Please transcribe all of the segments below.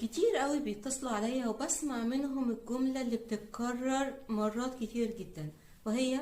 كتير قوي بيتصلوا عليا وبسمع منهم الجملة اللي بتتكرر مرات كتير جدا، وهي: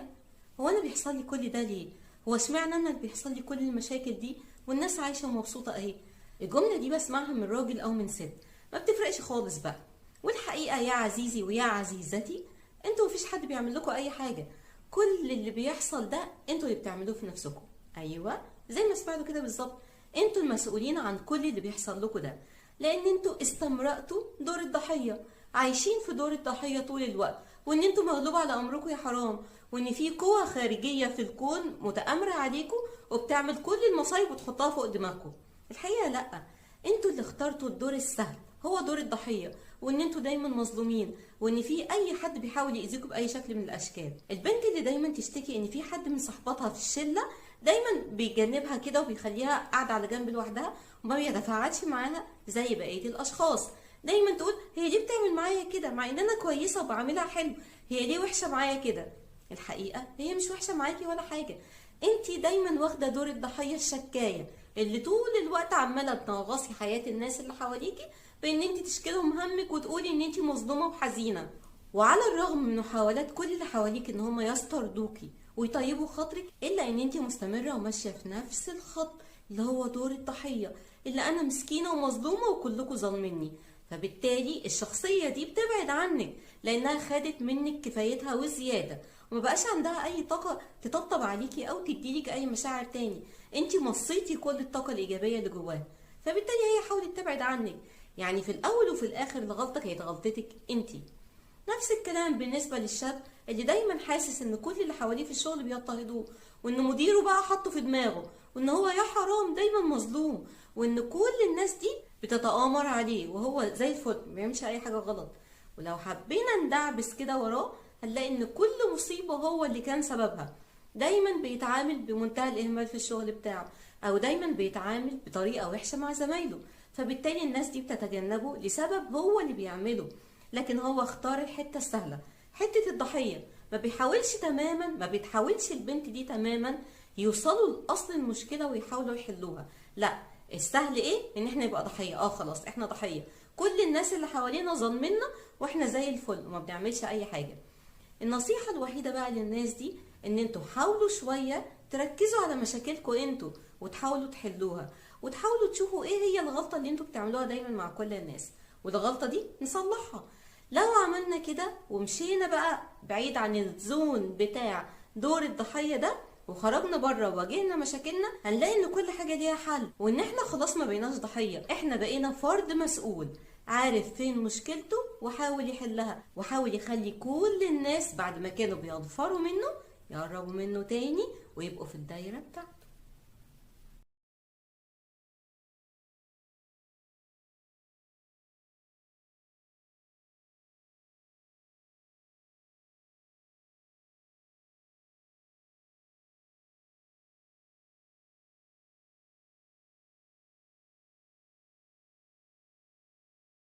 هو انا بيحصل لي كل ده ليه؟ هو اشمعنى انا اللي بيحصل لي كل المشاكل دي والناس عايشة ومبسوطة اهي؟ الجملة دي بسمعها من راجل او من ست، ما بتفرقش خالص بقى. والحقيقة يا عزيزي ويا عزيزتي، انتوا مفيش حد بيعمل لكم اي حاجة. كل اللي بيحصل ده انتوا اللي بتعملوه في نفسكم. ايوه، زي ما سمعتوا كده بالظبط، انتوا المسؤولين عن كل اللي بيحصل لكم ده، لان انتوا استمرأتوا دور الضحية، عايشين في دور الضحية طول الوقت، وان انتوا مغلوب على امركم يا حرام، وان في قوة خارجية في الكون متآمرة عليكم وبتعمل كل المصايب وتحطها فوق دماغكم. الحقيقة لا، انتوا اللي اخترتوا الدور السهل، هو دور الضحية، وان انتوا دايما مظلومين، وان في اي حد بيحاول يأذيكم باي شكل من الاشكال. البنت اللي دايما تشتكي ان في حد من صحباتها في الشلة دايما بيجنبها كده وبيخليها قاعدة على جنب لوحدها وما بيتفاعلش معاها زي بقية الاشخاص. دايما تقول: هي دي بتعمل معايا كده مع ان انا كويسة وبعملها حلو، هي ليه وحشة معايا كده؟ الحقيقة هي مش وحشة معاكي ولا حاجة، انتي دايما واخدة دور الضحية الشكاية اللي طول الوقت عمالة تنغصي حياة الناس اللي حواليكي بان انتي تشكيلهم همك وتقولي ان انتي مظلومة وحزينة. وعلى الرغم من محاولات كل اللي حواليك ان هم يسترضوكي ويطيبوا خاطرك، الا ان انتي مستمرة وماشية في نفس الخط اللي هو دور الضحية، اللي انا مسكينة ومظلومة وكلكم ظالميني. فبالتالي الشخصية دي بتبعد عنك لانها خدت منك كفايتها وزيادة، وما بقاش عندها اي طاقة تطبطب عليكي او تديلك اي مشاعر تاني. انتي مصيتي كل الطاقة الايجابية اللي جواها، فبالتالي هي حاولت تبعد عنك. يعني في الاول وفي الاخر الغلطة كانت غلطتك انتي. نفس الكلام بالنسبة للشاب اللي دايما حاسس ان كل اللي حواليه في الشغل بيضطهدوه، وان مديره بقى حطه في دماغه، وان هو يا حرام دايما مظلوم، وان كل الناس دي بتتآمر عليه وهو زي الفل ما بيعملش اي حاجة غلط. ولو حبينا ندعبس كده وراه هنلاقي ان كل مصيبة هو اللي كان سببها. دايما بيتعامل بمنتهى الاهمال في الشغل بتاعه، او دايما بيتعامل بطريقة وحشة مع زمايله، فبالتالي الناس دي بتتجنبه لسبب هو اللي بيعمله. لكن هو اختار الحتة السهلة، حتة الضحية. ما بتحاولش البنت دي تماما يوصلوا لأصل المشكلة ويحاولوا يحلوها. لا، السهل ايه؟ ان احنا نبقى ضحية. خلاص احنا ضحية، كل الناس اللي حوالينا ظالميننا واحنا زي الفل وما بنعملش اي حاجة. النصيحة الوحيدة بقى للناس دي ان انتوا حاولوا شوية تركزوا على مشاكلكم انتوا وتحاولوا تحلوها، وتحاولوا تشوفوا ايه هي الغلطة اللي انتوا بتعملوها دايما مع كل الناس، والغلطة دي نصلحها. لو عملنا كده ومشينا بقى بعيد عن الزون بتاع دور الضحية ده وخرجنا بره وواجهنا مشاكلنا، هنلاقي ان كل حاجة ليها حل، وان احنا خلاص ما بقيناش ضحية، احنا بقينا فرد مسؤول عارف فين مشكلته وحاول يحلها، وحاول يخلي كل الناس بعد ما كانوا بيغفروا منه يقربوا منه تاني ويبقوا في الدايرة بتاعته.